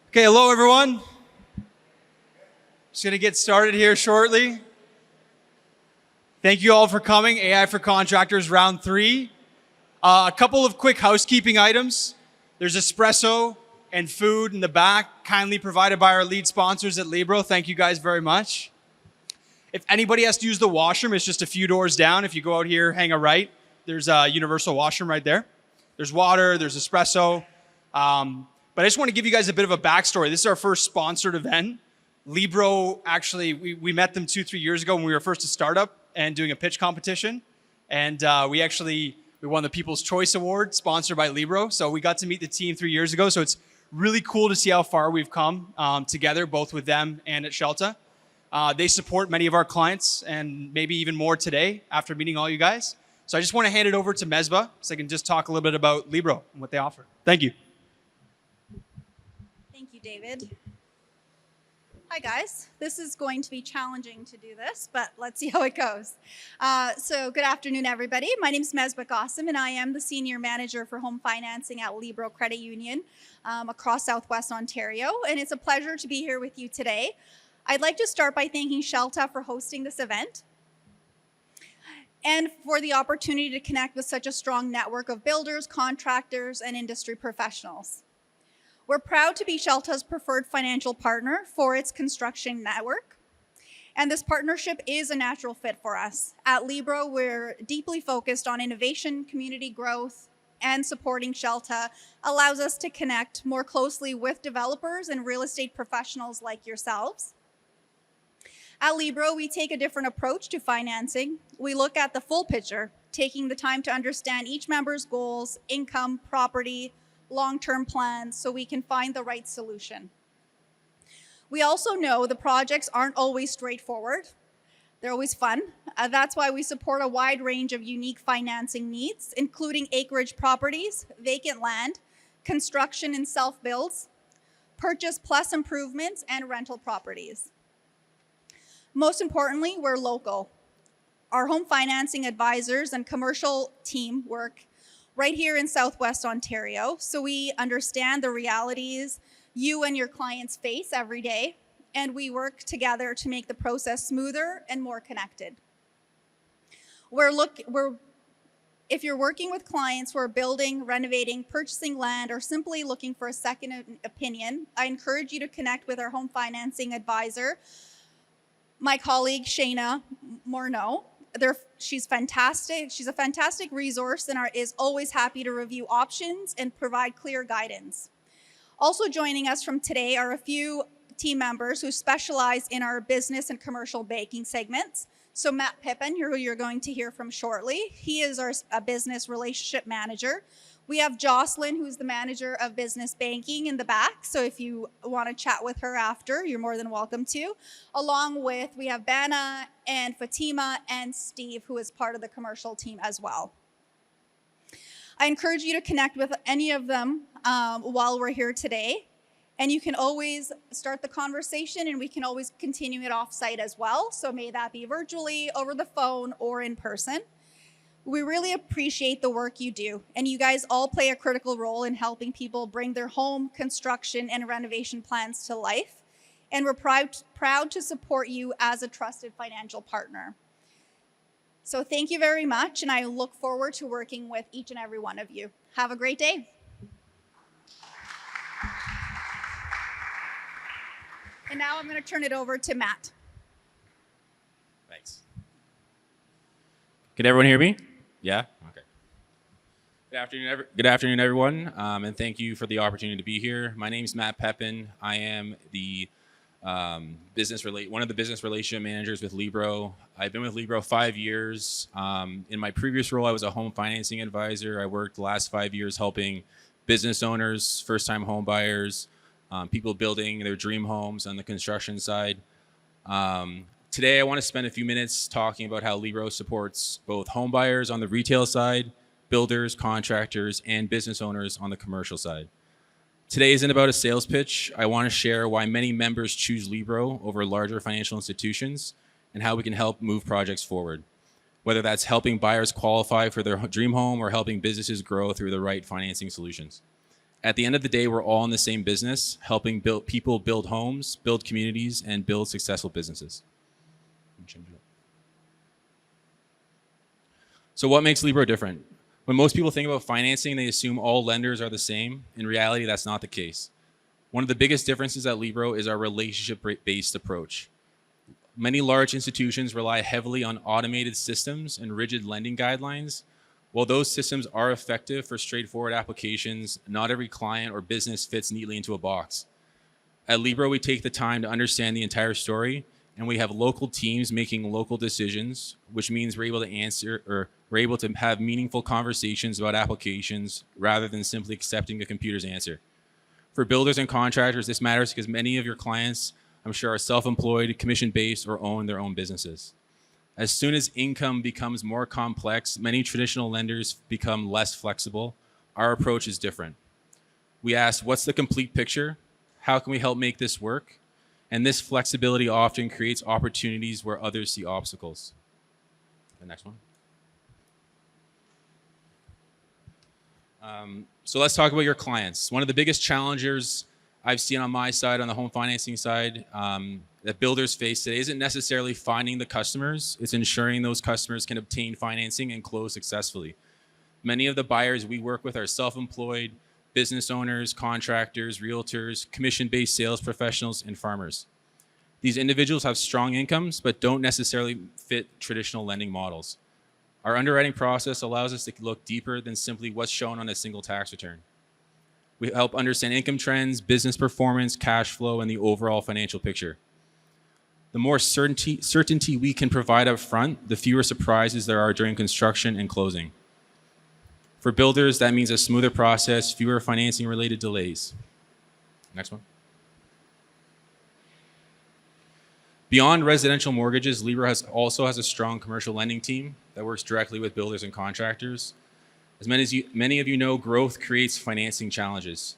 Okay, hello everyone. Just gonna get started here shortly. Thank you all for coming. AI for Contractors round 3. A couple of quick housekeeping items. There's espresso and food in the back, kindly provided by our lead sponsors at Libro. Thank you guys very much. If anybody has to use the washroom, it's just a few doors down. If you go out here, hang a right, there's a universal washroom right there. There's water, there's espresso. But I just want to give you guys a bit of a backstory. This is our first sponsored event. Libro, actually, we met them 2-3 years ago when we were first a startup and doing a pitch competition. And we won the People's Choice Award, sponsored by Libro. So we got to meet the team 3 years ago. So it's really cool to see how far we've come together, both with them and at Scelta. They support many of our clients and maybe even more today after meeting all you guys. So I just want to hand it over to Mesbah so I can just talk a little bit about Libro and what they offer. Thank you. Thank you, David. Hi, guys. This is going to be challenging to do this, but let's see how it goes. So good afternoon, everybody. My name is Mesbah Qasim, and I am the Senior Manager for Home Financing at Libro Credit Union across Southwest Ontario, and it's a pleasure to be here with you today. I'd like to start by thanking Scelta for hosting this event and for the opportunity to connect with such a strong network of builders, contractors, and industry professionals. We're proud to be Scelta's preferred financial partner for its construction network, and this partnership is a natural fit for us. At Libro, we're deeply focused on innovation, community growth, and supporting Scelta allows us to connect more closely with developers and real estate professionals like yourselves. At Libro, we take a different approach to financing. We look at the full picture, taking the time to understand each member's goals, income, property, long-term plans, so we can find the right solution. We also know the projects aren't always straightforward. They're always fun. That's why we support a wide range of unique financing needs, including acreage properties, vacant land, construction and self-builds, purchase plus improvements, and rental properties. Most importantly, we're local. Our home financing advisors and commercial team work right here in Southwest Ontario, so we understand the realities you and your clients face every day, and we work together to make the process smoother and more connected. If you're working with clients who are building, renovating, purchasing land, or simply looking for a second opinion, I encourage you to connect with our home financing advisor, my colleague Shayna Morneau. She's fantastic. She's a fantastic resource and is always happy to review options and provide clear guidance. Also joining us from today are a few team members who specialize in our business and commercial banking segments. So Matt Pippin, who you're going to hear from shortly, he is our business relationship manager. We have Jocelyn, who's the manager of business banking in the back. So if you want to chat with her after, you're more than welcome to. Along with, we have Bana and Fatima and Steve, who is part of the commercial team as well. I encourage you to connect with any of them while we're here today. And you can always start the conversation, and we can always continue it off-site as well. So may that be virtually, over the phone, or in person. We really appreciate the work you do, and you guys all play a critical role in helping people bring their home, construction, and renovation plans to life, and we're proud to support you as a trusted financial partner. So thank you very much, and I look forward to working with each and every one of you. Have a great day. And now I'm going to turn it over to Matt. Thanks. Can everyone hear me? Yeah? Okay. Good afternoon, everyone, and thank you for the opportunity to be here. My name is Matt Pippin. I am the one of the business relationship managers with Libro. I've been with Libro 5 years. In my previous role, I was a home financing advisor. I worked the last 5 years helping business owners, first-time home buyers, people building their dream homes on the construction side. Today, I want to spend a few minutes talking about how Libro supports both home buyers on the retail side, builders, contractors, and business owners on the commercial side. Today isn't about a sales pitch. I want to share why many members choose Libro over larger financial institutions and how we can help move projects forward, whether that's helping buyers qualify for their dream home or helping businesses grow through the right financing solutions. At the end of the day, we're all in the same business, helping people build homes, build communities, and build successful businesses. So what makes Libro different? When most people think about financing, they assume all lenders are the same. In reality, that's not the case. One of the biggest differences at Libro is our relationship-based approach. Many large institutions rely heavily on automated systems and rigid lending guidelines. While those systems are effective for straightforward applications, not every client or business fits neatly into a box. At Libro, we take the time to understand the entire story, and we have local teams making local decisions, which means we're able to have meaningful conversations about applications rather than simply accepting the computer's answer. For builders and contractors, this matters because many of your clients, I'm sure, are self-employed, commission-based, or own their own businesses. As soon as income becomes more complex, many traditional lenders become less flexible. Our approach is different. We ask, what's the complete picture? How can we help make this work? And this flexibility often creates opportunities where others see obstacles. The next one. So let's talk about your clients. One of the biggest challengers I've seen on my side, on the home financing side, that builders face today isn't necessarily finding the customers, it's ensuring those customers can obtain financing and close successfully. Many of the buyers we work with are self-employed, business owners, contractors, realtors, commission-based sales professionals, and farmers. These individuals have strong incomes, but don't necessarily fit traditional lending models. Our underwriting process allows us to look deeper than simply what's shown on a single tax return. We help understand income trends, business performance, cash flow, and the overall financial picture. The more certainty we can provide up front, the fewer surprises there are during construction and closing. For builders, that means a smoother process, fewer financing-related delays. Next one. Beyond residential mortgages, Libra also has a strong commercial lending team that works directly with builders and contractors. As many of you know, growth creates financing challenges.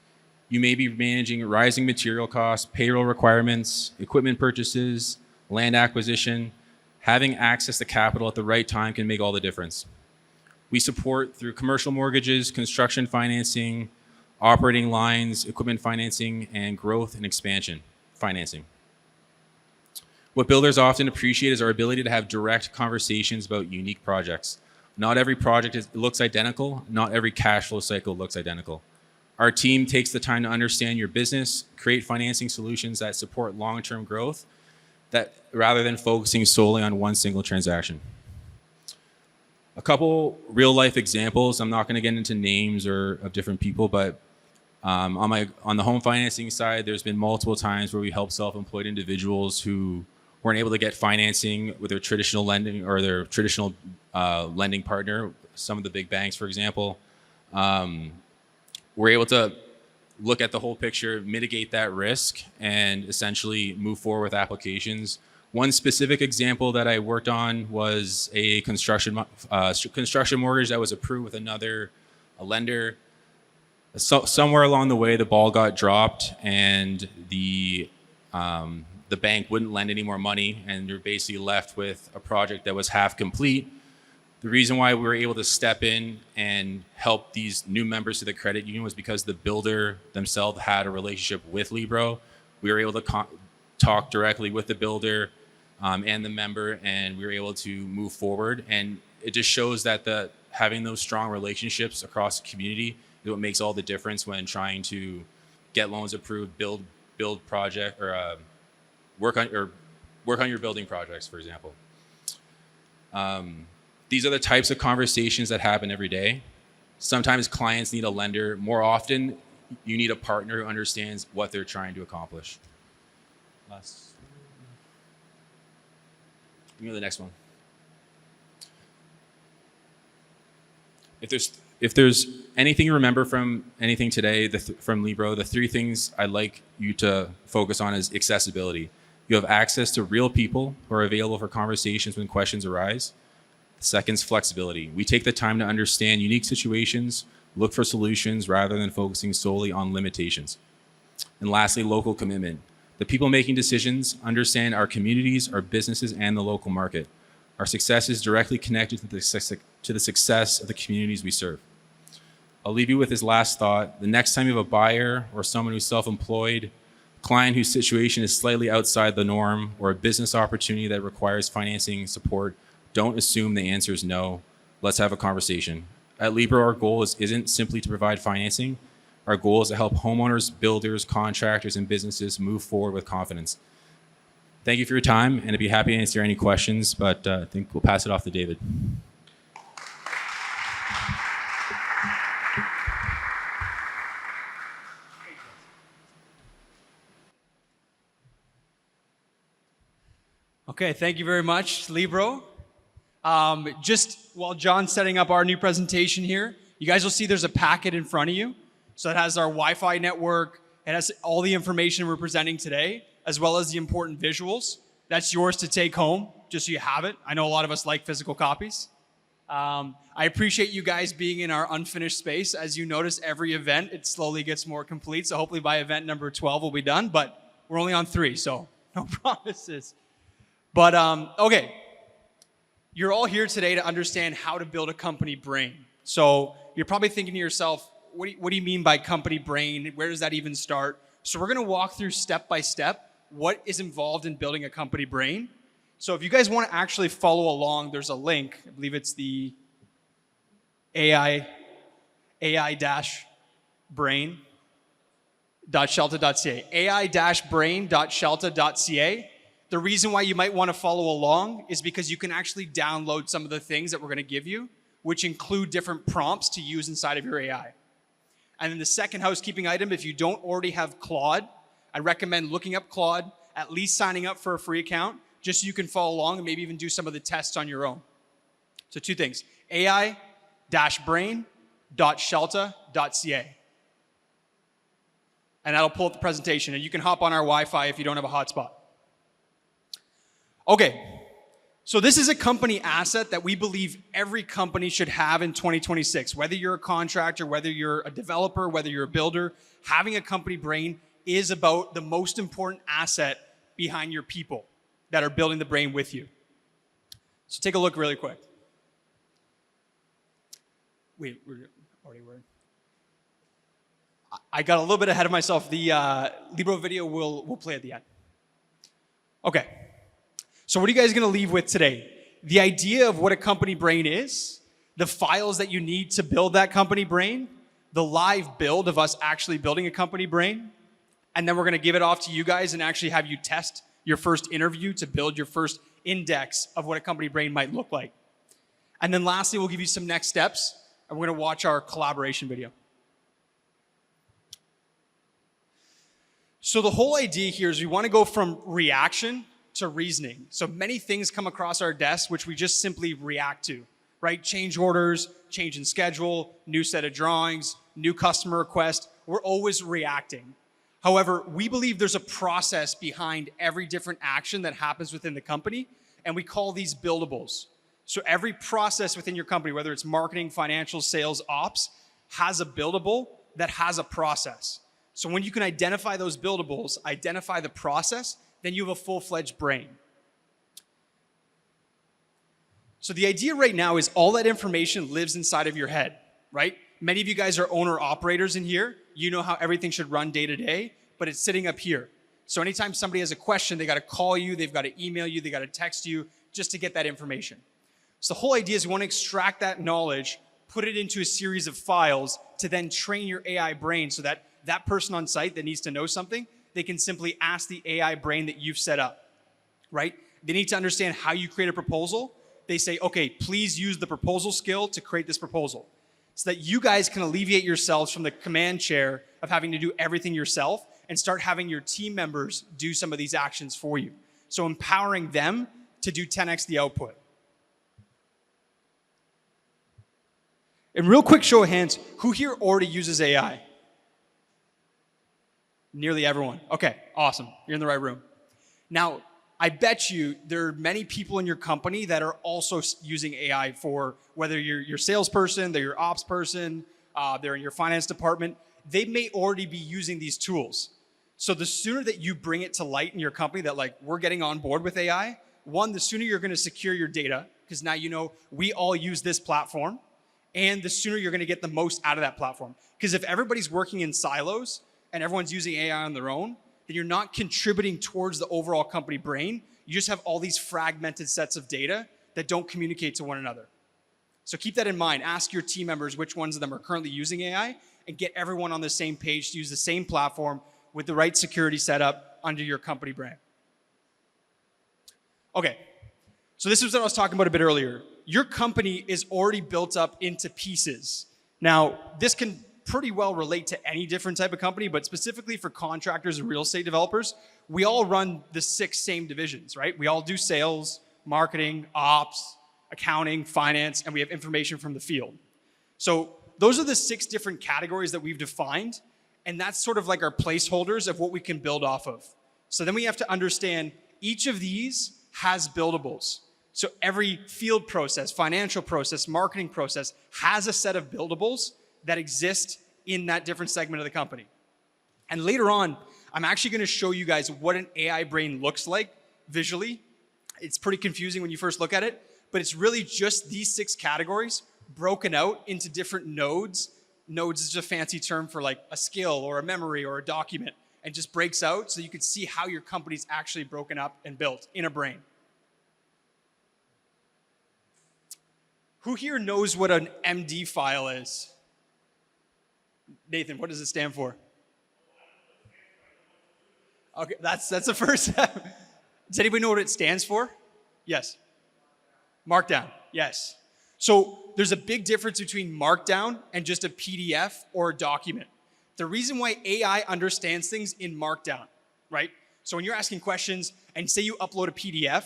You may be managing rising material costs, payroll requirements, equipment purchases, land acquisition. Having access to capital at the right time can make all the difference. We support through commercial mortgages, construction financing, operating lines, equipment financing, and growth and expansion financing. What builders often appreciate is our ability to have direct conversations about unique projects. Not every project looks identical. Not every cash flow cycle looks identical. Our team takes the time to understand your business, create financing solutions that support long-term growth, rather than focusing solely on one single transaction. A couple real-life examples. I'm not going to get into names of different people, but on the home financing side, there's been multiple times where we help self-employed individuals who weren't able to get financing with their traditional lending or their traditional lending partner. Some of the big banks, for example, we're able to look at the whole picture, mitigate that risk, and essentially move forward with applications. One specific example that I worked on was a construction mortgage that was approved with another lender. So, somewhere along the way, the ball got dropped, and the bank wouldn't lend any more money, and you're basically left with a project that was half complete. The reason why we were able to step in and help these new members to the credit union was because the builder themselves had a relationship with Libro. We were able to talk directly with the builder and the member, and we were able to move forward. And it just shows that having those strong relationships across the community is what makes all the difference when trying to get loans approved, build project, or work on your building projects, for example. These are the types of conversations that happen every day. Sometimes clients need a lender. More often, you need a partner who understands what they're trying to accomplish. Give me the next one. If there's anything you remember from anything today from Libro, the three things I'd like you to focus on is accessibility. You have access to real people who are available for conversations when questions arise. The second is flexibility. We take the time to understand unique situations, look for solutions rather than focusing solely on limitations. And lastly, local commitment. The people making decisions understand our communities, our businesses, and the local market. Our success is directly connected to the success of the communities we serve. I'll leave you with his last thought. The next time you have a buyer or someone who's self-employed, client whose situation is slightly outside the norm, or a business opportunity that requires financing support, don't assume the answer is no. Let's have a conversation. At Libra, our goal isn't simply to provide financing. Our goal is to help homeowners, builders, contractors, and businesses move forward with confidence. Thank you for your time, and I'd be happy to answer any questions, but I think we'll pass it off to David. Okay, thank you very much, Libro. Just while John's setting up our new presentation here, you guys will see there's a packet in front of you. So it has our Wi-Fi network, it has all the information we're presenting today, as well as the important visuals. That's yours to take home, just so you have it. I know a lot of us like physical copies. I appreciate you guys being in our unfinished space. As you notice, every event, it slowly gets more complete. So hopefully by event number 12, we'll be done, but we're only on 3, so no promises. But okay, you're all here today to understand how to build a company brain. So you're probably thinking to yourself, what do you mean by company brain? Where does that even start? So we're gonna walk through step by step what is involved in building a company brain. So if you guys wanna actually follow along, there's a link, I believe it's the AI-brain.scelta.ca, AI-brain.scelta.ca. The reason why you might want to follow along is because you can actually download some of the things that we're going to give you, which include different prompts to use inside of your AI. And then the second housekeeping item, if you don't already have Claude, I recommend looking up Claude, at least signing up for a free account, just so you can follow along and maybe even do some of the tests on your own. So 2 things, AI-brain.scelta.ca. And that'll pull up the presentation, and you can hop on our Wi-Fi if you don't have a hotspot. Okay, so this is a company asset that we believe every company should have in 2026. Whether you're a contractor, whether you're a developer, whether you're a builder, having a company brain is about the most important asset behind your people that are building the brain with you. So take a look really quick. Wait, we're already working. I got a little bit ahead of myself. The Libro video will play at the end. Okay. So what are you guys going to leave with today? The idea of what a company brain is, the files that you need to build that company brain, the live build of us actually building a company brain, and then we're going to give it off to you guys and actually have you test your first interview to build your first index of what a company brain might look like. And then lastly, we'll give you some next steps, and we're going to watch our collaboration video. So the whole idea here is we want to go from reaction to reasoning. So many things come across our desk which we just simply react to, right? Change orders, change in schedule, new set of drawings, new customer request. We're always reacting. However, we believe there's a process behind every different action that happens within the company, and we call these buildables. So every process within your company, whether it's marketing, financial, sales, ops, has a buildable that has a process. So when you can identify those buildables, identify the process, then you have a full-fledged brain. So the idea right now is all that information lives inside of your head, right? Many of you guys are owner-operators in here. You know how everything should run day to day, but it's sitting up here. So anytime somebody has a question, they got to call you, they've got to email you, they got to text you just to get that information. So the whole idea is we want to extract that knowledge, put it into a series of files to then train your AI brain so that that person on site that needs to know something, they can simply ask the AI brain that you've set up, right? They need to understand how you create a proposal. They say, okay, please use the proposal skill to create this proposal so that you guys can alleviate yourselves from the command chair of having to do everything yourself and start having your team members do some of these actions for you. So empowering them to do 10x the output. And real quick show of hands, who here already uses AI? Nearly everyone. Okay, awesome. You're in the right room. Now, I bet you there are many people in your company that are also using AI for whether you're your salesperson, they're your ops person, they're in your finance department. They may already be using these tools. So the sooner that you bring it to light in your company that like we're getting on board with AI, one, the sooner you're going to secure your data because now you know we all use this platform. and the sooner you're going to get the most out of that platform. Because if everybody's working in silos and everyone's using AI on their own, then you're not contributing towards the overall company brain. You just have all these fragmented sets of data that don't communicate to one another. So keep that in mind. Ask your team members which ones of them are currently using AI and get everyone on the same page to use the same platform with the right security setup under your company brand. Okay, so this is what I was talking about a bit earlier. Your company is already built up into pieces. Now, this can pretty well relate to any different type of company, but specifically for contractors and real estate developers, we all run the 6 same divisions, right? We all do sales, marketing, ops, accounting, finance, and we have information from the field. So those are the 6 different categories that we've defined, and that's sort of like our placeholders of what we can build off of. So then we have to understand each of these has buildables. So every field process, financial process, marketing process has a set of buildables that exist in that different segment of the company. And later on, I'm actually going to show you guys what an AI brain looks like visually. It's pretty confusing when you first look at it, but it's really just these 6 categories broken out into different nodes. Nodes is just a fancy term for like a skill or a memory or a document, and just breaks out so you can see how your company's actually broken up and built in a brain. Who here knows what an MD file is? Nathan, what does it stand for? Okay, that's the first step. Does anybody know what it stands for? Yes. Markdown, yes. So there's a big difference between markdown and just a PDF or a document. The reason why AI understands things in markdown, right? So when you're asking questions and say you upload a PDF,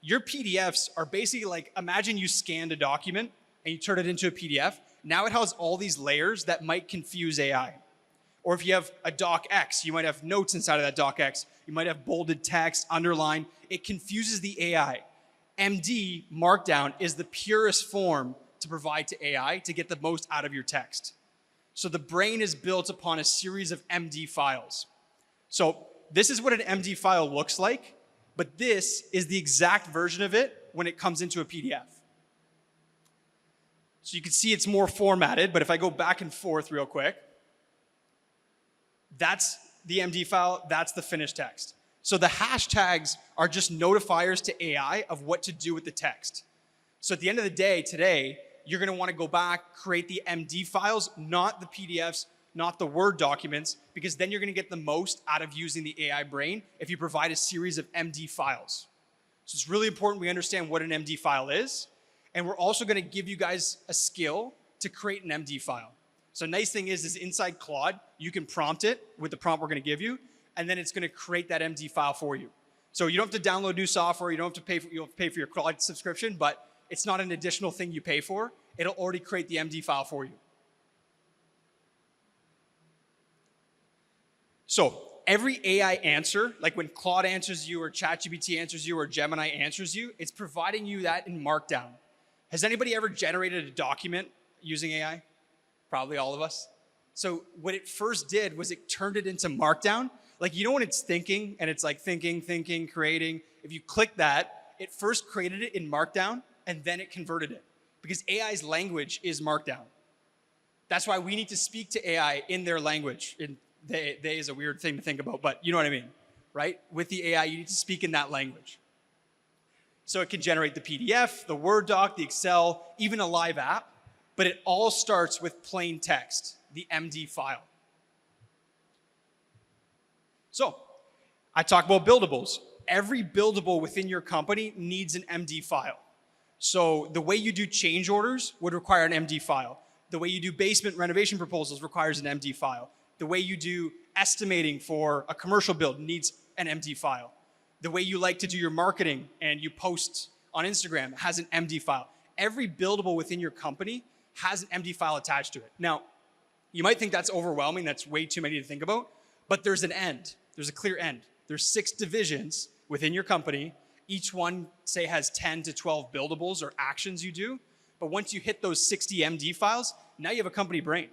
your PDFs are basically like, imagine you scanned a document and you turn it into a PDF. Now it has all these layers that might confuse AI. Or if you have a docx, you might have notes inside of that docx. You might have bolded text, underlined. It confuses the AI. MD, Markdown, is the purest form to provide to AI to get the most out of your text. So the brain is built upon a series of MD files. So this is what an MD file looks like, but this is the exact version of it when it comes into a PDF. So you can see it's more formatted, but if I go back and forth real quick, that's the MD file, that's the finished text. So the hashtags are just notifiers to AI of what to do with the text. So at the end of the day, today, you're gonna wanna go back, create the MD files, not the PDFs, not the Word documents, because then you're gonna get the most out of using the AI brain if you provide a series of MD files. So it's really important we understand what an MD file is, and we're also gonna give you guys a skill to create an MD file. So nice thing is inside Claude, you can prompt it with the prompt we're gonna give you, and then it's gonna create that MD file for you. So you don't have to download new software, you don't have to pay for your Claude subscription, but it's not an additional thing you pay for. It'll already create the MD file for you. So every AI answer, like when Claude answers you or ChatGPT answers you or Gemini answers you, it's providing you that in Markdown. Has anybody ever generated a document using AI? Probably all of us. So what it first did was it turned it into Markdown. Like, you know when it's thinking and it's like thinking, creating, if you click that, it first created it in Markdown and then it converted it. Because AI's language is Markdown. That's why we need to speak to AI in their language. And they is a weird thing to think about, but you know what I mean, right? With the AI, you need to speak in that language. So it can generate the PDF, the Word doc, the Excel, even a live app, but it all starts with plain text, the MD file. So I talk about buildables. Every buildable within your company needs an MD file. So the way you do change orders would require an MD file. The way you do basement renovation proposals requires an MD file. The way you do estimating for a commercial build needs an MD file. The way you like to do your marketing and you post on Instagram has an MD file. Every buildable within your company has an MD file attached to it. Now, you might think that's overwhelming, that's way too many to think about, but there's an end. There's a clear end. There's 6 divisions within your company. Each one, say, has 10 to 12 buildables or actions you do. But once you hit those 60 MD files, now you have a company brain,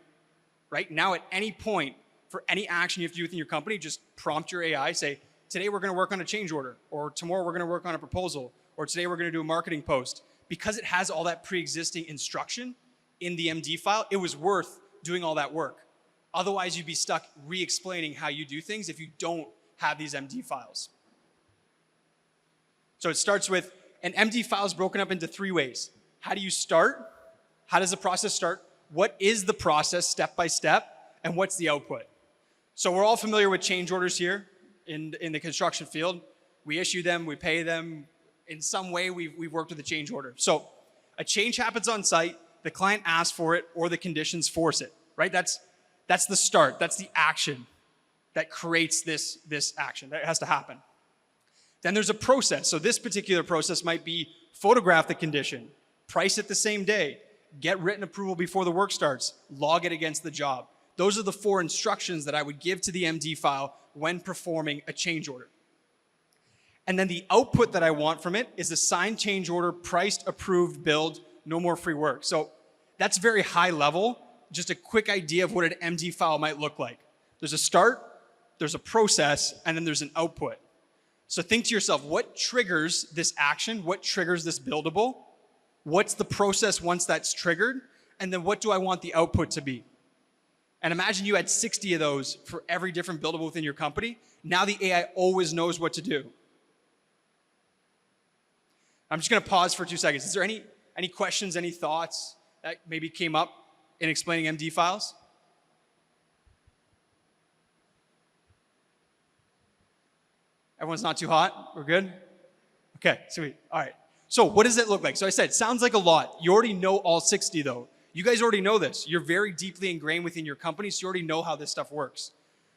right? Now at any point, for any action you have to do within your company, just prompt your AI, say, today we're gonna work on a change order, or tomorrow we're gonna work on a proposal, or today we're gonna do a marketing post. Because it has all that pre-existing instruction, in the MD file, it was worth doing all that work. Otherwise, you'd be stuck re-explaining how you do things if you don't have these MD files. So it starts with an MD file is broken up into 3 ways. How do you start? How does the process start? What is the process step by step? And what's the output? So we're all familiar with change orders here in the construction field. We issue them, we pay them. In some way, we've worked with a change order. So a change happens on site, the client asks for it, or the conditions force it, right? That's the start. That's the action that creates this action. That has to happen. Then there's a process. So this particular process might be photograph the condition, price it the same day, get written approval before the work starts, log it against the job. Those are the 4 instructions that I would give to the MD file when performing a change order. And then the output that I want from it is a signed change order, priced, approved, billed, no more free work. So that's very high level, just a quick idea of what an MD file might look like. There's a start, there's a process, and then there's an output. So think to yourself, what triggers this action? What triggers this buildable? What's the process once that's triggered? And then what do I want the output to be? And imagine you had 60 of those for every different buildable within your company. Now the AI always knows what to do. I'm just going to pause for 2 seconds. Is there any questions, any thoughts that maybe came up in explaining MD files? Everyone's not too hot? We're good? Okay, sweet. All right. So what does it look like? So I said, sounds like a lot. You already know all 60 though. You guys already know this. You're very deeply ingrained within your company, so you already know how this stuff works.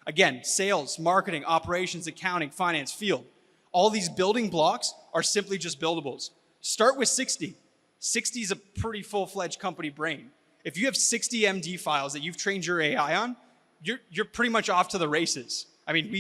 Again, sales, marketing, operations, accounting, finance, field. All these building blocks are simply just buildables. Start with 60. 60 is a pretty full-fledged company brain. If you have 60 MD files that you've trained your AI on, you're pretty much off to the races. I mean,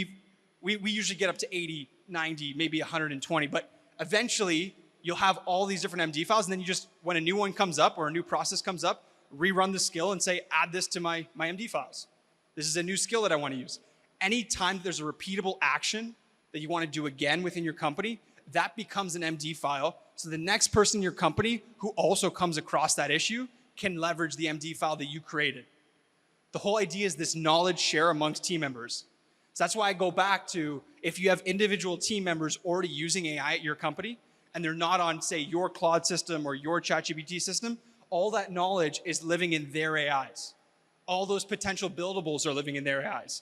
we usually get up to 80, 90, maybe 120, but eventually you'll have all these different MD files, and then you just, when a new one comes up or a new process comes up, rerun the skill and say, add this to my MD files. This is a new skill that I want to use. Anytime there's a repeatable action that you want to do again within your company, that becomes an MD file. So the next person in your company who also comes across that issue can leverage the MD file that you created. The whole idea is this knowledge share amongst team members. So that's why I go back to, if you have individual team members already using AI at your company, and they're not on, say, your Claude system or your ChatGPT system, all that knowledge is living in their AIs. All those potential buildables are living in their AIs.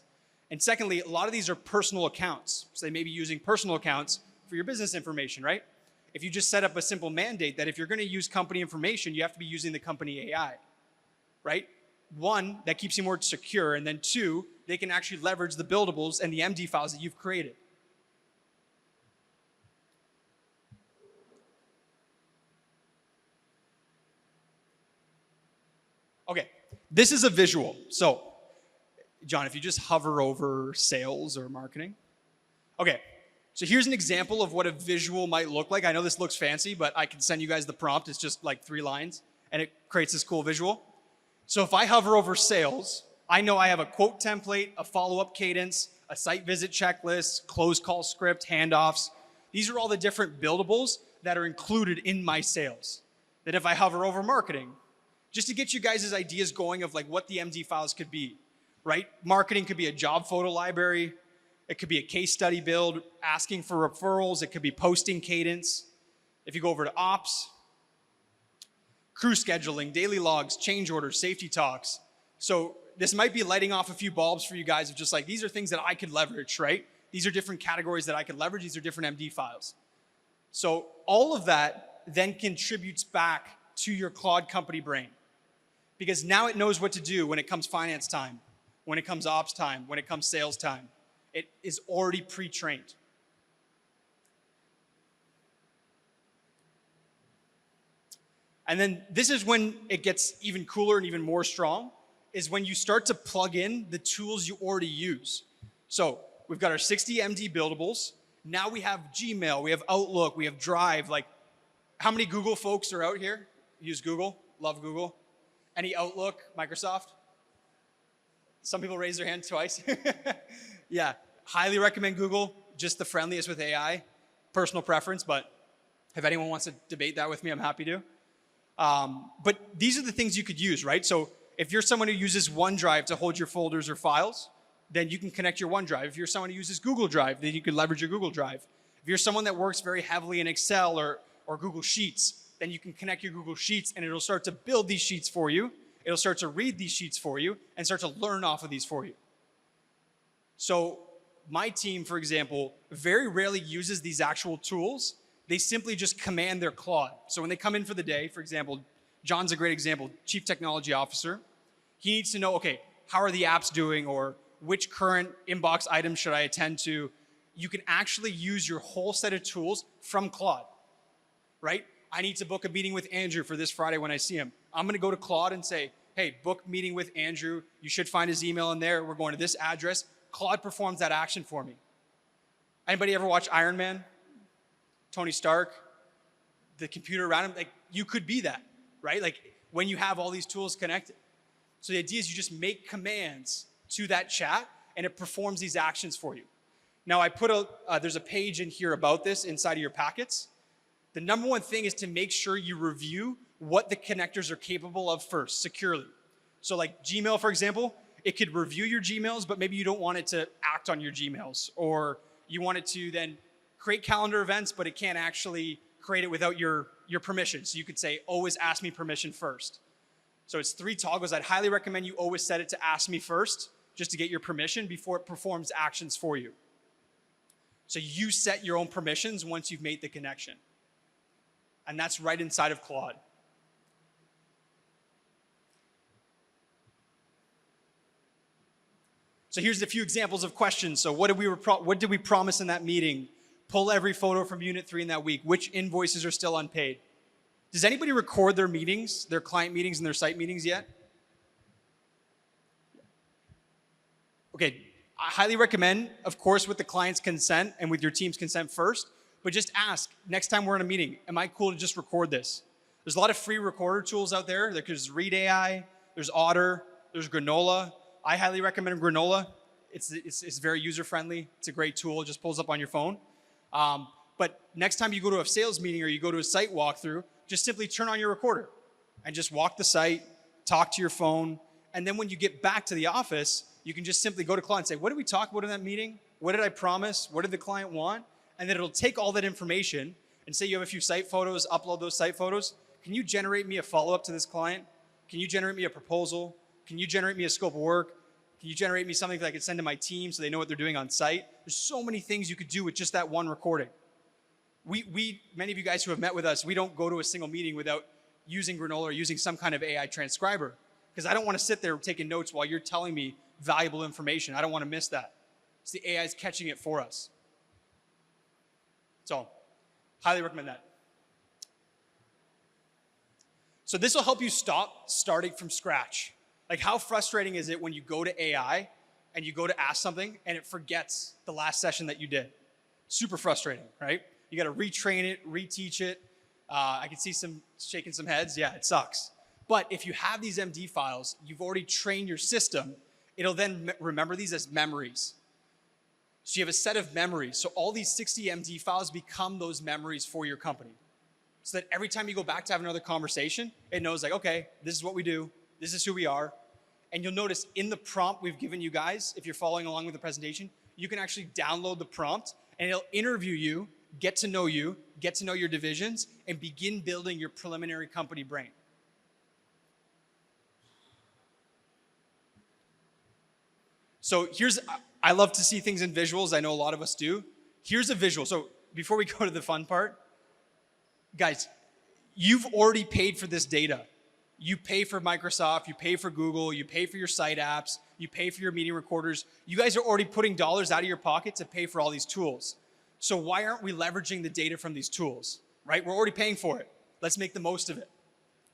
And secondly, a lot of these are personal accounts. So they may be using personal accounts for your business information, right? If you just set up a simple mandate that if you're going to use company information, you have to be using the company AI, right? 1, that keeps you more secure. And then 2, they can actually leverage the buildables and the MD files that you've created. Okay, this is a visual. So, John, if you just hover over sales or marketing. Okay, so here's an example of what a visual might look like. I know this looks fancy, but I can send you guys the prompt. It's just like 3 lines, and it creates this cool visual. So if I hover over sales, I know I have a quote template, a follow-up cadence, a site visit checklist, close call script, handoffs. These are all the different buildables that are included in my sales. Then if I hover over marketing, just to get you guys' ideas going of like what the MD files could be, right? Marketing could be a job photo library. It could be a case study build, asking for referrals. It could be posting cadence. If you go over to ops, crew scheduling, daily logs, change orders, safety talks. So this might be lighting off a few bulbs for you guys of just like, these are things that I could leverage, right? These are different categories that I could leverage. These are different MD files. So all of that then contributes back to your Claude company brain, because now it knows what to do when it comes finance time, when it comes ops time, when it comes sales time. It is already pre-trained. And then this is when it gets even cooler and even more strong, is when you start to plug in the tools you already use. So we've got our 60 MD buildables. Now we have Gmail, we have Outlook, we have Drive. Like, how many Google folks are out here? Use Google, love Google. Any Outlook, Microsoft? Some people raise their hand twice. Yeah, highly recommend Google, just the friendliest with AI. Personal preference, but if anyone wants to debate that with me, I'm happy to. But these are the things you could use, right? So if you're someone who uses OneDrive to hold your folders or files, then you can connect your OneDrive. If you're someone who uses Google Drive, then you can leverage your Google Drive. If you're someone that works very heavily in Excel or Google Sheets, then you can connect your Google Sheets and it'll start to build these sheets for you. It'll start to read these sheets for you and start to learn off of these for you. So my team, for example, very rarely uses these actual tools. They simply just command their Claude. So when they come in for the day, for example, John's a great example, Chief Technology Officer. He needs to know, okay, how are the apps doing, or which current inbox items should I attend to? You can actually use your whole set of tools from Claude, right? I need to book a meeting with Andrew for this Friday when I see him. I'm gonna go to Claude and say, hey, book meeting with Andrew. You should find his email in there. We're going to this address. Claude performs that action for me. Anybody ever watch Iron Man? Tony Stark, the computer around him, like you could be that, right? Like when you have all these tools connected. So the idea is you just make commands to that chat and it performs these actions for you. Now I put there's a page in here about this inside of your packets. The number one thing is to make sure you review what the connectors are capable of first, securely. So like Gmail, for example, it could review your Gmails, but maybe you don't want it to act on your Gmails, or you want it to then create calendar events, but it can't actually create it without your permission. So you could say, always ask me permission first. So it's 3 toggles. I'd highly recommend you always set it to ask me first, just to get your permission before it performs actions for you. So you set your own permissions once you've made the connection. And that's right inside of Claude. So here's a few examples of questions. So what did we promise in that meeting? Pull every photo from Unit 3 in that week. Which invoices are still unpaid? Does anybody record their meetings, their client meetings and their site meetings yet? Okay, I highly recommend, of course, with the client's consent and with your team's consent first, but just ask, next time we're in a meeting, am I cool to just record this? There's a lot of free recorder tools out there. There's Read.ai, there's Otter, there's Granola. I highly recommend Granola. It's very user-friendly. It's a great tool. It just pulls up on your phone. But next time you go to a sales meeting or you go to a site walkthrough, just simply turn on your recorder and just walk the site, talk to your phone, and then when you get back to the office, you can just simply go to Claude and say, what did we talk about in that meeting? What did I promise? What did the client want? And then it'll take all that information and say you have a few site photos, upload those site photos. Can you generate me a follow-up to this client? Can you generate me a proposal? Can you generate me a scope of work? Can you generate me something that I could send to my team so they know what they're doing on site? There's so many things you could do with just that one recording. Many of you guys who have met with us, we don't go to a single meeting without using Granola or using some kind of AI transcriber, because I don't want to sit there taking notes while you're telling me valuable information. I don't want to miss that. So the AI is catching it for us. So, highly recommend that. So this will help you stop starting from scratch. Like, how frustrating is it when you go to AI and you go to ask something and it forgets the last session that you did? Super frustrating, right? You got to retrain it, reteach it. I can see some shaking some heads. Yeah, it sucks. But if you have these MD files, you've already trained your system. It'll then remember these as memories. So you have a set of memories. So all these 60 MD files become those memories for your company. So that every time you go back to have another conversation, it knows like, okay, this is what we do. This is who we are. And you'll notice in the prompt we've given you guys, if you're following along with the presentation, you can actually download the prompt and it'll interview you, get to know your divisions, and begin building your preliminary company brain. So I love to see things in visuals. I know a lot of us do. Here's a visual. So before we go to the fun part, guys, you've already paid for this data. You pay for Microsoft, you pay for Google, you pay for your site apps, you pay for your meeting recorders. You guys are already putting dollars out of your pocket to pay for all these tools. So why aren't we leveraging the data from these tools, right? We're already paying for it. Let's make the most of it.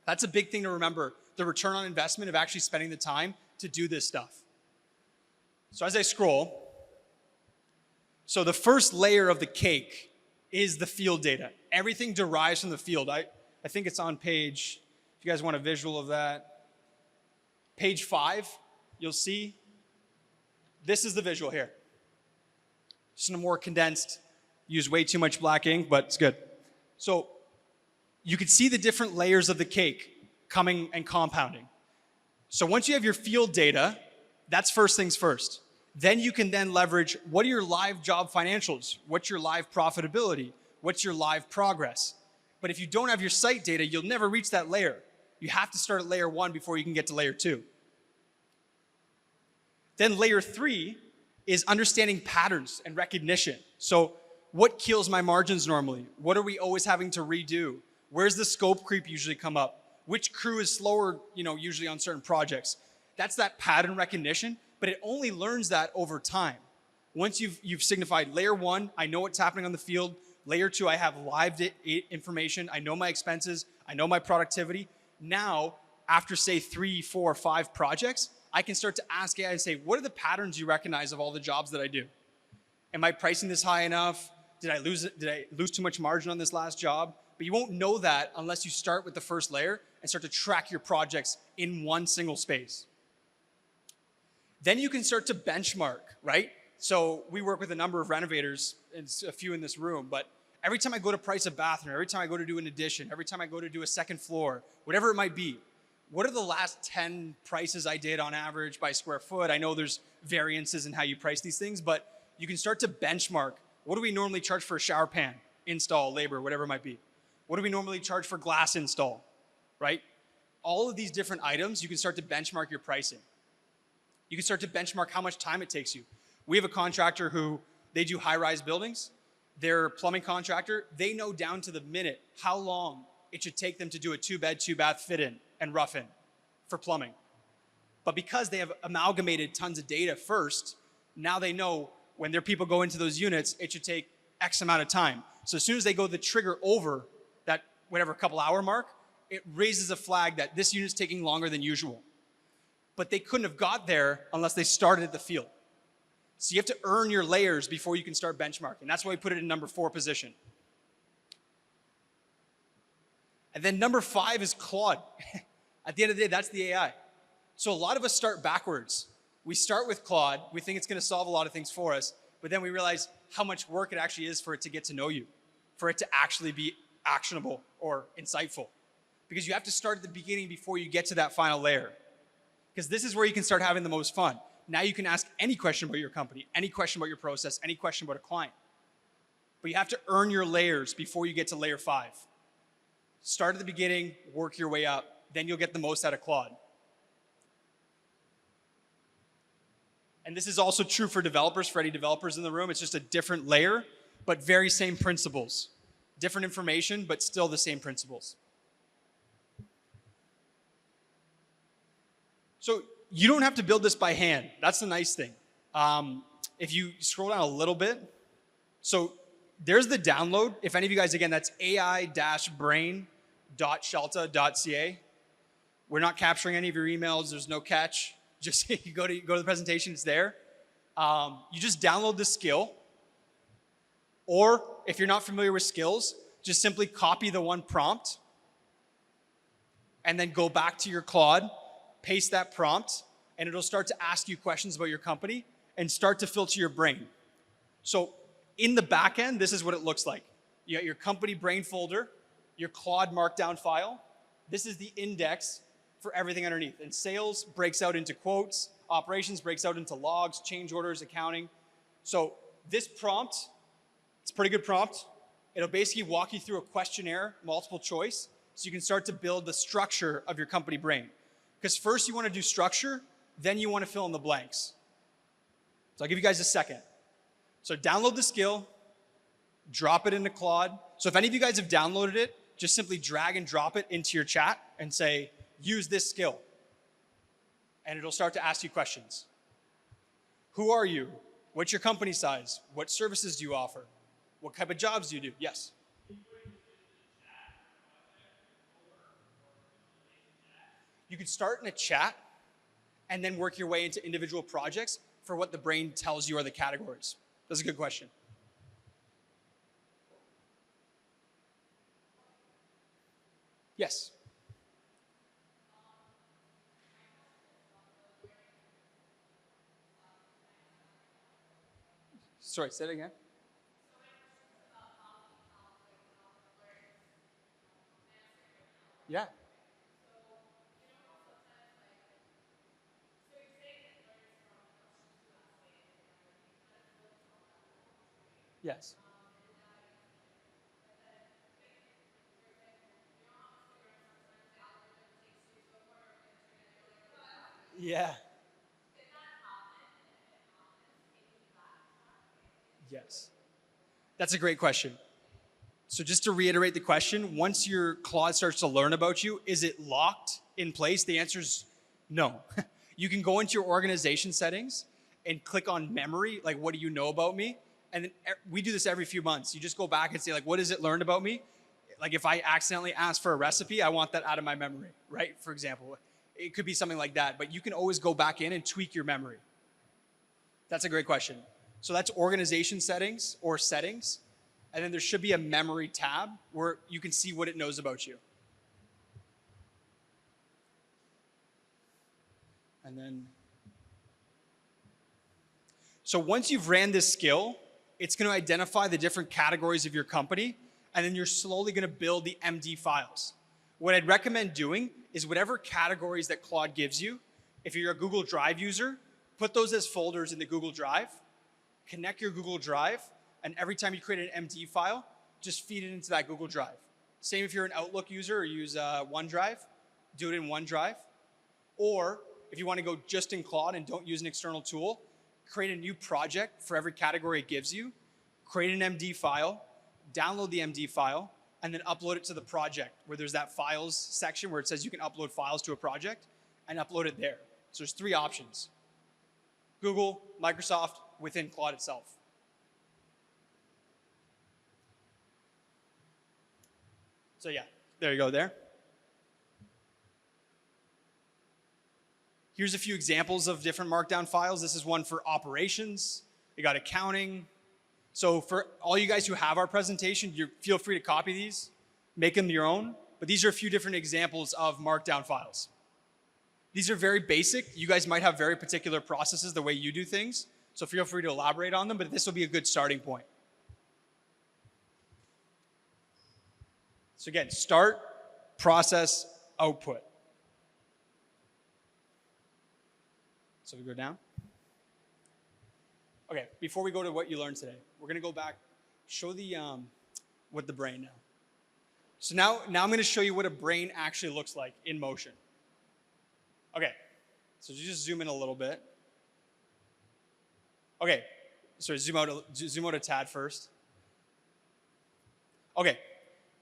That's a big thing to remember, the return on investment of actually spending the time to do this stuff. So as I scroll, so the first layer of the cake is the field data. Everything derives from the field. I think it's on page, if you guys want a visual of that, page 5, you'll see, this is the visual here. Just a more condensed, use way too much black ink, but it's good. So you can see the different layers of the cake coming and compounding. So once you have your field data, that's first things first. Then you can then leverage, what are your live job financials? What's your live profitability? What's your live progress? But if you don't have your site data, you'll never reach that layer. You have to start at layer 1 before you can get to layer 2. Then layer 3 is understanding patterns and recognition. So what kills my margins normally? What are we always having to redo? Where's the scope creep usually come up? Which crew is slower, usually on certain projects? That's that pattern recognition, but it only learns that over time. Once you've signified layer 1, I know what's happening on the field. Layer 2, I have live information. I know my expenses. I know my productivity. Now, after say 3, 4, 5 projects, I can start to ask AI and say, what are the patterns you recognize of all the jobs that I do? Am I pricing this high enough? Did I lose too much margin on this last job? But you won't know that unless you start with the first layer and start to track your projects in one single space. Then you can start to benchmark, right? So we work with a number of renovators, and a few in this room, but every time I go to price a bathroom, every time I go to do an addition, every time I go to do a second floor, whatever it might be, what are the last 10 prices I did on average by square foot? I know there's variances in how you price these things, but you can start to benchmark. What do we normally charge for a shower pan, install, labor, whatever it might be? What do we normally charge for glass install, right? All of these different items, you can start to benchmark your pricing. You can start to benchmark how much time it takes you. We have a contractor who, they do high-rise buildings. They're a plumbing contractor. They know down to the minute how long it should take them to do a 2-bed, 2-bath fit-in and rough-in for plumbing. But because they have amalgamated tons of data first, now they know when their people go into those units, it should take X amount of time. So as soon as they go the trigger over that whatever couple hour mark, it raises a flag that this unit's taking longer than usual. But they couldn't have got there unless they started at the field. So you have to earn your layers before you can start benchmarking. That's why we put it in number 4 position. And then number 5 is Claude. At the end of the day, that's the AI. So a lot of us start backwards. We start with Claude. We think it's going to solve a lot of things for us, but then we realize how much work it actually is for it to get to know you, for it to actually be actionable or insightful. Because you have to start at the beginning before you get to that final layer. Because this is where you can start having the most fun. Now you can ask any question about your company, any question about your process, any question about a client. But you have to earn your layers before you get to layer 5. Start at the beginning, work your way up, then you'll get the most out of Claude. And this is also true for developers, for any developers in the room. It's just a different layer, but very same principles. Different information, but still the same principles. So you don't have to build this by hand. That's the nice thing. If you scroll down a little bit, so there's the download. If any of you guys, again, that's ai-brain.scelta.ca. We're not capturing any of your emails. There's no catch. Just you go to the presentation, it's there. You just download the skill. Or if you're not familiar with skills, just simply copy the one prompt and then go back to your Claude, paste that prompt, and it'll start to ask you questions about your company and start to filter your brain. So in the back end, this is what it looks like. You got your company brain folder, your Claude markdown file. This is the index for everything underneath. And sales breaks out into quotes, operations breaks out into logs, change orders, accounting. So this prompt, it's a pretty good prompt. It'll basically walk you through a questionnaire, multiple choice, so you can start to build the structure of your company brain. Because first you want to do structure, then you want to fill in the blanks. So I'll give you guys a second. So download the skill, drop it into Claude. So if any of you guys have downloaded it, just simply drag and drop it into your chat and say, use this skill. And it'll start to ask you questions. Who are you? What's your company size? What services do you offer? What type of jobs do you do? Yes. You could start in a chat and then work your way into individual projects for what the brain tells you are the categories. That's a good question. Yes. Sorry, say it again. Yeah. Yes. Yeah. Yes. That's a great question. So just to reiterate the question, once your Claude starts to learn about you, is it locked in place? The answer is no. You can go into your organization settings and click on memory, like what do you know about me? And then we do this every few months. You just go back and say like, what has it learned about me? Like if I accidentally ask for a recipe, I want that out of my memory, right? For example, it could be something like that, but you can always go back in and tweak your memory. That's a great question. So that's organization settings or settings. And then there should be a memory tab where you can see what it knows about you. And then, so once you've ran this skill, it's going to identify the different categories of your company, and then you're slowly going to build the MD files. What I'd recommend doing is whatever categories that Claude gives you, if you're a Google Drive user, put those as folders in the Google Drive, connect your Google Drive, and every time you create an MD file, just feed it into that Google Drive. Same if you're an Outlook user or use OneDrive, do it in OneDrive. Or if you want to go just in Claude and don't use an external tool, create a new project for every category it gives you, create an MD file, download the MD file, and then upload it to the project where there's that files section where it says you can upload files to a project and upload it there. So there's 3 options: Google, Microsoft, within Claude itself. So yeah, there you go there. Here's a few examples of different markdown files. This is one for operations. You got accounting. So for all you guys who have our presentation, feel free to copy these, make them your own. But these are a few different examples of markdown files. These are very basic. You guys might have very particular processes the way you do things. So feel free to elaborate on them, but this will be a good starting point. So again, start, process, output. So we go down. Okay, before we go to what you learned today, we're gonna go back, show the what the brain now. So now I'm gonna show you what a brain actually looks like in motion. Okay, so just zoom in a little bit. Okay, so zoom out a tad first. Okay,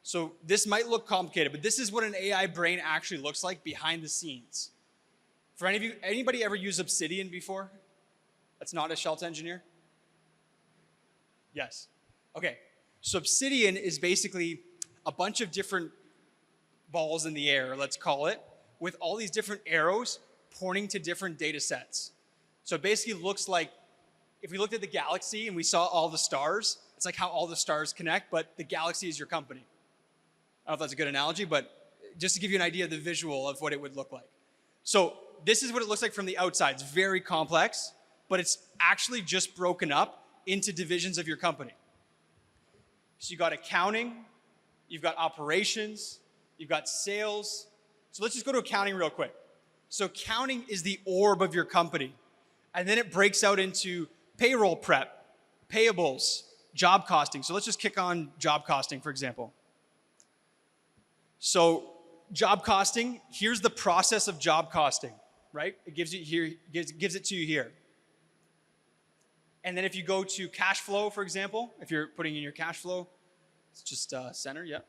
so this might look complicated, but this is what an AI brain actually looks like behind the scenes. For any of you, anybody ever used Obsidian before? That's not a Scelta engineer? Yes. Okay, so Obsidian is basically a bunch of different balls in the air, let's call it, with all these different arrows pointing to different data sets. So it basically looks like if we looked at the galaxy and we saw all the stars, it's like how all the stars connect, but the galaxy is your company. I don't know if that's a good analogy, but just to give you an idea of the visual of what it would look like. So this is what it looks like from the outside. It's very complex, but it's actually just broken up into divisions of your company. So you've got accounting, you've got operations, you've got sales. So let's just go to accounting real quick. So accounting is the orb of your company. And then it breaks out into payroll prep, payables, job costing. So let's just kick on job costing, for example. So job costing, here's the process of job costing, right? It gives it to you here. And then if you go to cash flow, for example, if you're putting in your cash flow, it's just center, yeah.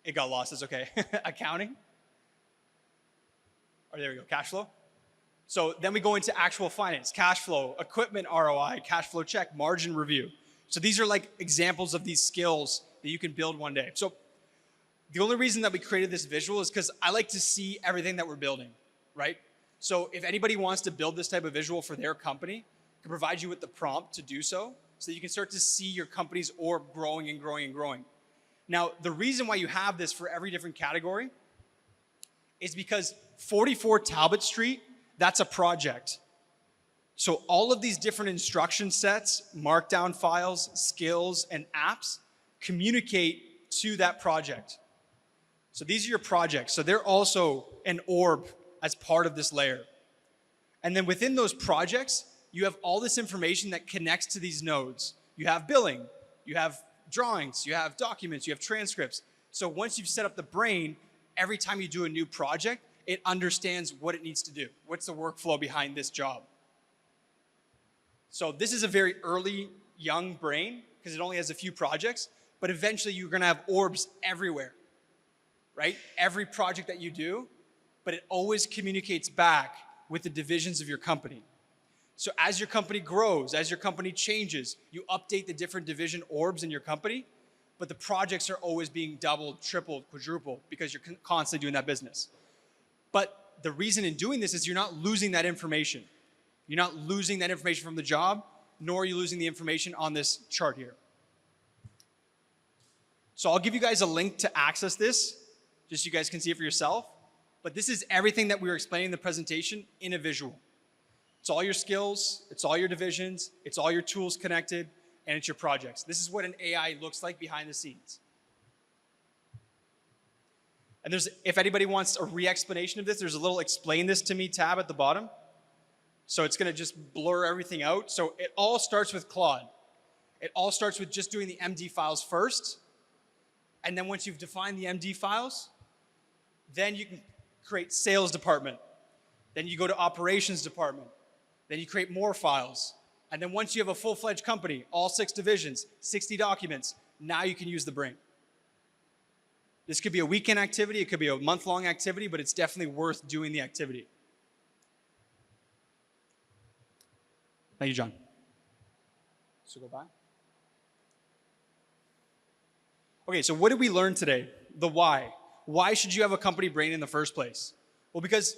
It got lost, it's okay. Accounting. Or there we go, cash flow. So then we go into actual finance, cash flow, equipment ROI, cash flow check, margin review. So these are like examples of these skills that you can build one day. So the only reason that we created this visual is because I like to see everything that we're building, right? So if anybody wants to build this type of visual for their company, I can provide you with the prompt to do so that you can start to see your company's orb growing and growing and growing. Now, the reason why you have this for every different category is because 44 Talbot Street, that's a project. So all of these different instruction sets, markdown files, skills, and apps communicate to that project. So these are your projects. So they're also an orb as part of this layer. And then within those projects, you have all this information that connects to these nodes. You have billing, you have drawings, you have documents, you have transcripts. So once you've set up the brain, every time you do a new project, it understands what it needs to do. What's the workflow behind this job? So this is a very early, young brain because it only has a few projects, but eventually you're gonna have orbs everywhere, right? Every project that you do, but it always communicates back with the divisions of your company. So as your company grows, as your company changes, you update the different division orbs in your company, but the projects are always being doubled, tripled, quadrupled because you're constantly doing that business. But the reason in doing this is you're not losing that information. You're not losing that information from the job, nor are you losing the information on this chart here. So I'll give you guys a link to access this, just so you guys can see it for yourself. But this is everything that we were explaining in the presentation in a visual. It's all your skills, it's all your divisions, it's all your tools connected, and it's your projects. This is what an AI looks like behind the scenes. And if anybody wants a re-explanation of this, there's a little explain this to me tab at the bottom. So it's gonna just blur everything out. So it all starts with Claude. It all starts with just doing the MD files first. And then once you've defined the MD files, then you can create sales department. Then you go to operations department. Then you create more files. And then once you have a full-fledged company, all 6 divisions, 60 documents, now you can use the brain. This could be a weekend activity, it could be a month-long activity, but it's definitely worth doing the activity. Thank you, John. So go back. Okay, so what did we learn today? The why. Why should you have a company brain in the first place? Well, because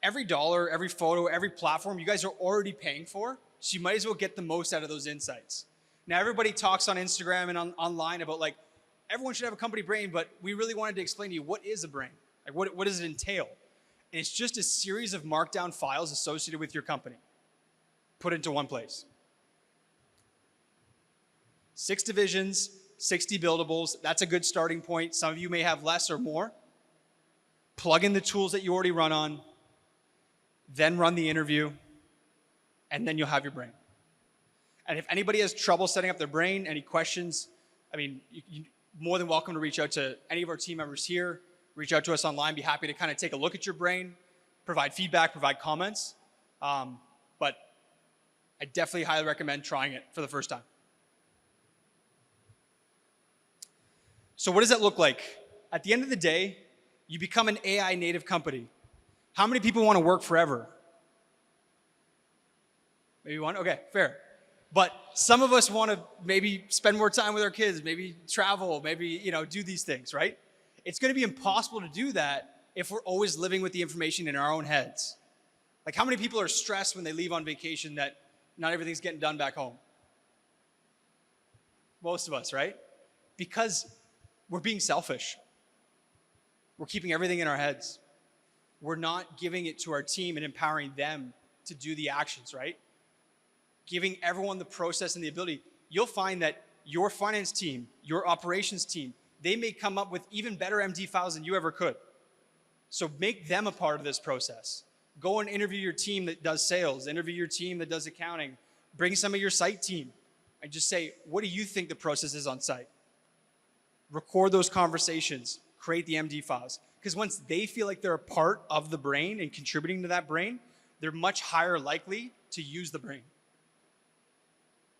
every dollar, every photo, every platform you guys are already paying for, so you might as well get the most out of those insights. Now, everybody talks on Instagram and online about like, everyone should have a company brain, but we really wanted to explain to you what is a brain? Like what does it entail? And it's just a series of markdown files associated with your company, put into one place. 6 divisions, 60 buildables, that's a good starting point. Some of you may have less or more. Plug in the tools that you already run on, then run the interview, and then you'll have your brain. And if anybody has trouble setting up their brain, any questions, I mean, you're more than welcome to reach out to any of our team members here, reach out to us online, be happy to kind of take a look at your brain, provide feedback, provide comments. But I definitely highly recommend trying it for the first time. So what does that look like? At the end of the day, you become an AI native company. How many people want to work forever? Maybe one? Okay, fair. But some of us want to maybe spend more time with our kids, maybe travel, maybe do these things, right? It's going to be impossible to do that if we're always living with the information in our own heads. Like how many people are stressed when they leave on vacation that not everything's getting done back home? Most of us, right? Because we're being selfish. We're keeping everything in our heads. We're not giving it to our team and empowering them to do the actions, right? Giving everyone the process and the ability. You'll find that your finance team, your operations team, they may come up with even better MD files than you ever could. So make them a part of this process. Go and interview your team that does sales, interview your team that does accounting, bring some of your site team and just say, what do you think the process is on site? Record those conversations, create the MD files. Because once they feel like they're a part of the brain and contributing to that brain, they're much higher likely to use the brain,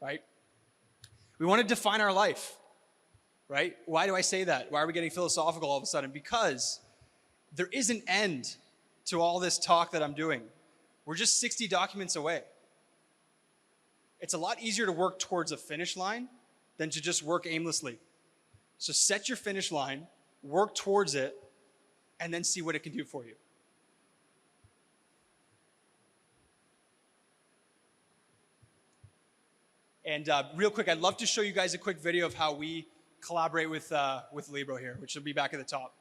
right? We want to define our life, right? Why do I say that? Why are we getting philosophical all of a sudden? Because there is an end to all this talk that I'm doing. We're just 60 documents away. It's a lot easier to work towards a finish line than to just work aimlessly. So set your finish line, work towards it, and then see what it can do for you. And real quick, I'd love to show you guys a quick video of how we collaborate with Libro here, which will be back at the top.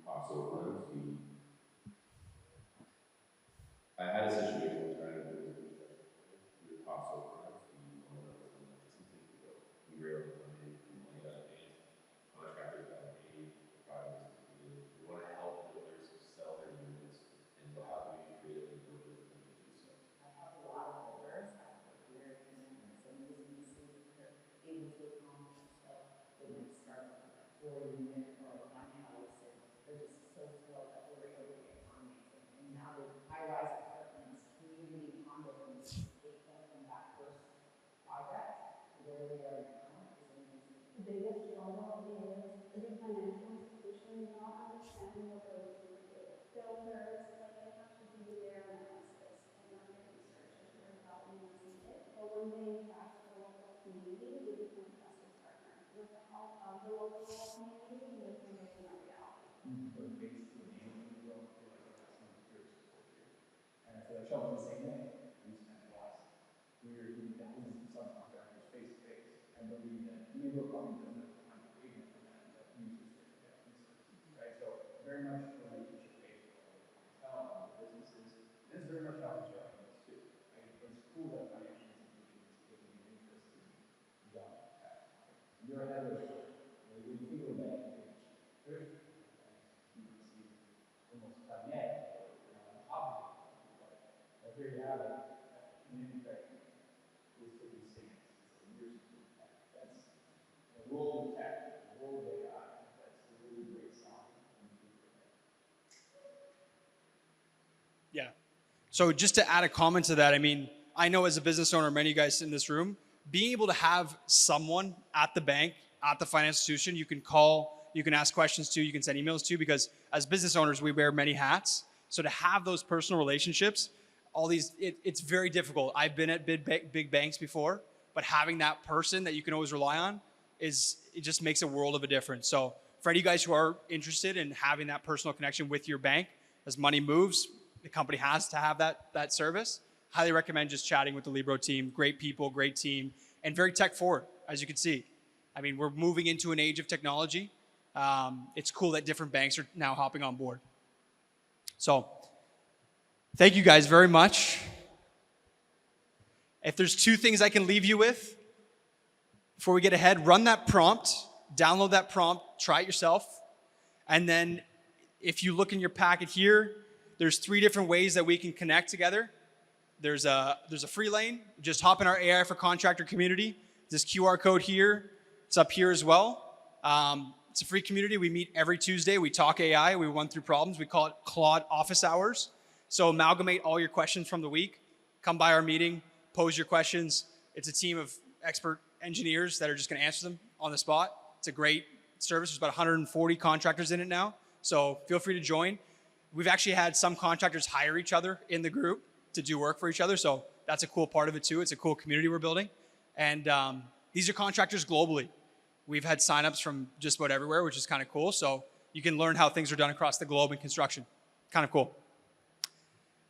pass over to. I had a situation one time where we would pass over to one that was in something to go. We were able to come in and money out of bank. Contractors got paid, providers included. We want to help builders sell their units, and so how do we creatively build it to do so? I have a lot of builders that are very content and businesses that are able to accomplish stuff. They might start with like a 4 unit or one house, and they're just so thrilled that they were able to get financing. And now the high-rise apartments, community condos, take them from that first project to where they are now is amazing. The biggest struggle is the financial institution not understanding what they're looking to do. Builders, like they have to do their analysis and market research as to how they want to see it. But when they invest in the local community, they become a trusted partner. With the help of the local community, they can make it a reality. But basically, you don't feel like you have someone here to support you. And I feel like Shelton's the same way. We spent the last 3 years doing thousands of subcontractors face to face. I believe that Libro probably doesn't have the time to pay them for that, but uses their services, right? So very much relationship based with all the clientele, the businesses. This is very much how it's driving us too. Right? It's cool that financial institutions taking an interest in young tech. You're ahead of the curve. When you think of that, there's you can see almost done yet, or on top of it. But here you have it, manufacturing is taking stance. Years of tech. That's the world of tech, the world of AI. That's a really great sign in the future. Yeah. So just to add a comment to that, I mean, I know as a business owner, many of you guys in this room, being able to have someone at the bank, at the financial institution, you can call, you can ask questions to, you can send emails to, because as business owners, we wear many hats. So to have those personal relationships, all these, it's very difficult. I've been at big banks before, but having that person that you can always rely on it just makes a world of a difference. So for any of you guys who are interested in having that personal connection with your bank, as money moves, the company has to have that service. Highly recommend just chatting with the Libro team. Great people, great team, and very tech forward, as you can see. I mean, we're moving into an age of technology. It's cool that different banks are now hopping on board. So thank you guys very much. If there's 2 things I can leave you with before we get ahead, run that prompt, download that prompt, try it yourself. And then if you look in your packet here, there's 3 different ways that we can connect together. There's a free lane. Just hop in our AI for Contractor community. This QR code here, it's up here as well. It's a free community. We meet every Tuesday. We talk AI. We run through problems. We call it Claude office hours. So amalgamate all your questions from the week. Come by our meeting, pose your questions. It's a team of expert engineers that are just going to answer them on the spot. It's a great service. There's about 140 contractors in it now. So feel free to join. We've actually had some contractors hire each other in the group to do work for each other. So that's a cool part of it too. It's a cool community we're building. And these are contractors globally. We've had signups from just about everywhere, which is kind of cool. So you can learn how things are done across the globe in construction. Kind of cool.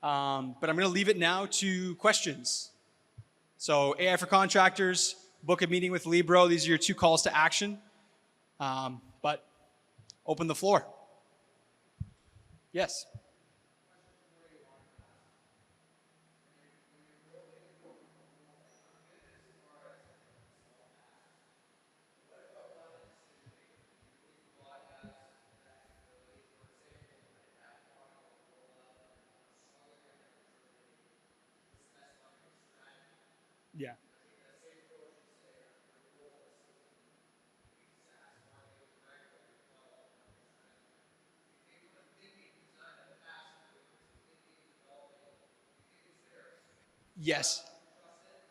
But I'm going to leave it now to questions. So AI for Contractors, book a meeting with Libro. These are your 2 calls to action. But open the floor. Yes. Yeah. Yes.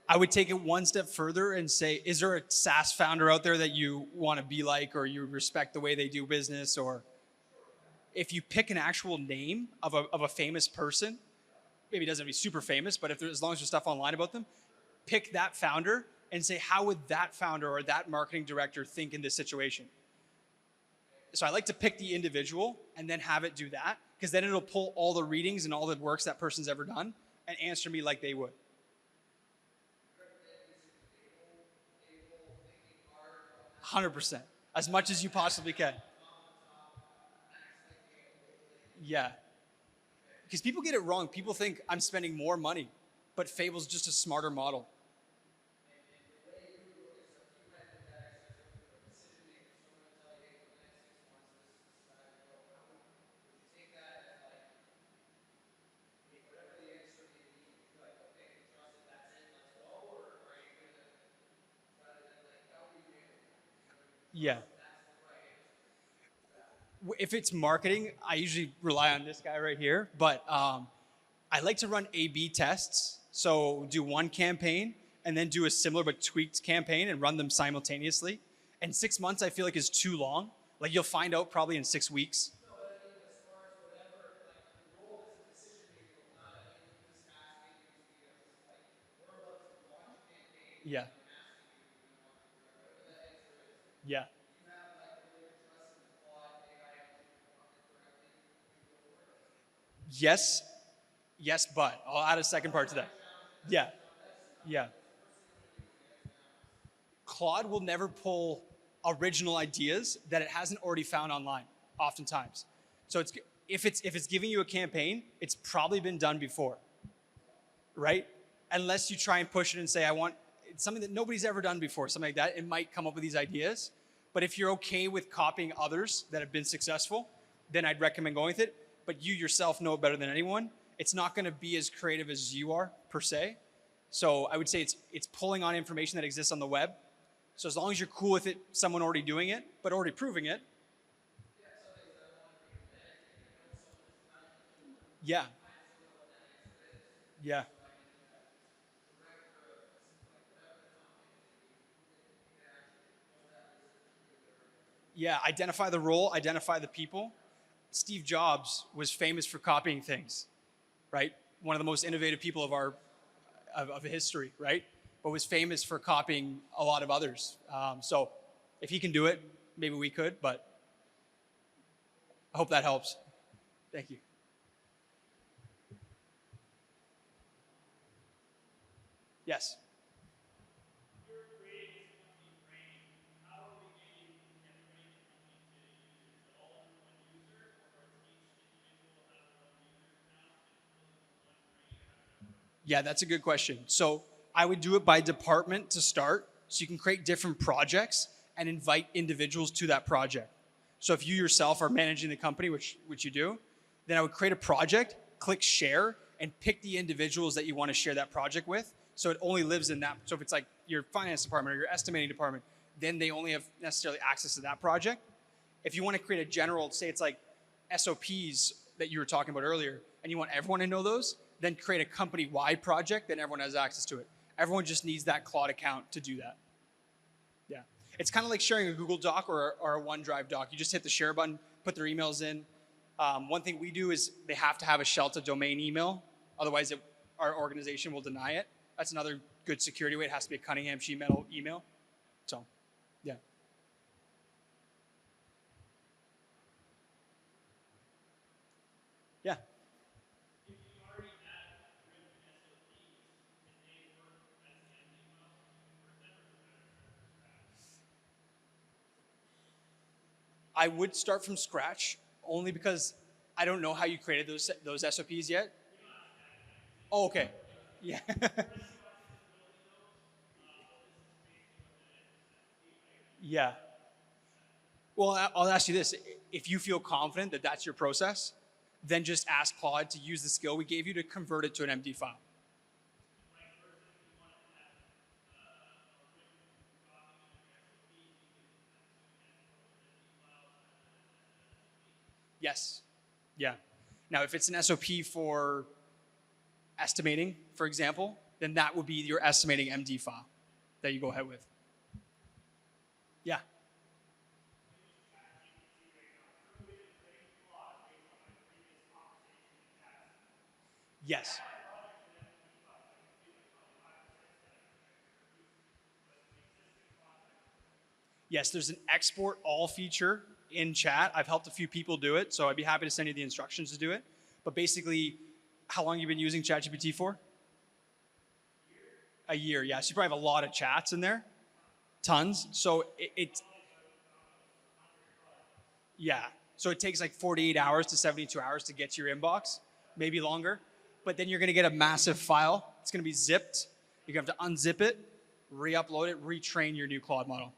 I would take it one step further and say, is there a SaaS founder out there that you want to be like, or you respect the way they do business? Or if you pick an actual name of a famous person, maybe it doesn't have to be super famous, but as long as there's stuff online about them, pick that founder and say, how would that founder or that marketing director think in this situation? So I like to pick the individual and then have it do that, because then it'll pull all the readings and all the works that person's ever done and answer me like they would. 100%, as much as you possibly can. Yeah. Because people get it wrong. People think I'm spending more money, but Fable's just a smarter model. Yeah. If it's marketing, I usually rely on this guy right here, but I like to run A/B tests. So do one campaign and then do a similar but tweaked campaign and run them simultaneously. And 6 months I feel like is too long. Like you'll find out probably in 6 weeks. Yeah. Yeah. Yes. Yes, but I'll add a second part to that. Yeah. Yeah. Claude will never pull original ideas that it hasn't already found online, oftentimes. So if it's giving you a campaign, it's probably been done before, right? Unless you try and push it and say, I want it's something that nobody's ever done before, something like that, it might come up with these ideas. But if you're okay with copying others that have been successful, then I'd recommend going with it. But you yourself know it better than anyone. It's not going to be as creative as you are per se. So I would say it's pulling on information that exists on the web. So as long as you're cool with it, someone already doing it, but already proving it. Yeah. Yeah. Yeah. Identify the role, identify the people. Steve Jobs was famous for copying things, right? One of the most innovative people of history, right? But was famous for copying a lot of others. So if he can do it, maybe we could, but I hope that helps. Thank you. Yes. Yeah, that's a good question. So I would do it by department to start. So you can create different projects and invite individuals to that project. So if you yourself are managing the company, which you do, then I would create a project, click share, and pick the individuals that you want to share that project with. So it only lives in that. So if it's like your finance department or your estimating department, then they only have necessarily access to that project. If you want to create a general, say it's like SOPs that you were talking about earlier, and you want everyone to know those, then create a company-wide project, then everyone has access to it. Everyone just needs that Claude account to do that. Yeah. It's kind of like sharing a Google Doc or a OneDrive doc. You just hit the share button, put their emails in. One thing we do is they have to have a Scelta domain email. Otherwise, our organization will deny it. That's another good security way. It has to be a Cunningham sheet metal email. So, yeah. Yeah. I would start from scratch only because I don't know how you created those SOPs yet. Oh, okay. Yeah. Yeah. Well, I'll ask you this. If you feel confident that that's your process, then just ask Claude to use the skill we gave you to convert it to an MD file. Yes. Yeah. Now, if it's an SOP for estimating, for example, then that would be your estimating MD file that you go ahead with. Yeah. Yes. Yes, there's an export all feature in chat. I've helped a few people do it, so I'd be happy to send you the instructions to do it. But basically, how long have you been using ChatGPT for? A year, yeah. So you probably have a lot of chats in there, tons. So it's yeah. So it takes like 48 hours to 72 hours to get to your inbox, maybe longer. But then you're going to get a massive file. It's going to be zipped. You're going to have to unzip it, re-upload it, retrain your new Claude model.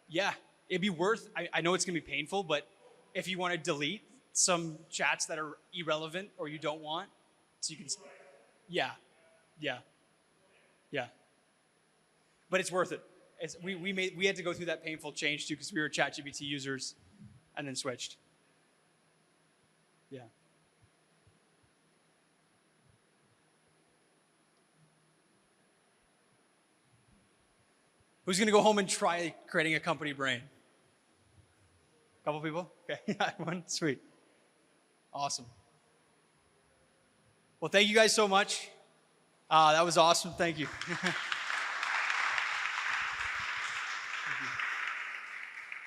Yeah, it'd be worth, I know it's going to be painful, but if you want to delete some chats that are irrelevant or you don't want, so you can, yeah, yeah, yeah. But it's worth it. We had to go through that painful change too because we were ChatGPT users and then switched. Yeah. Who's going to go home and try creating a company brain? Couple people? Okay, one, sweet. Awesome. Well, thank you guys so much. That was awesome. Thank you.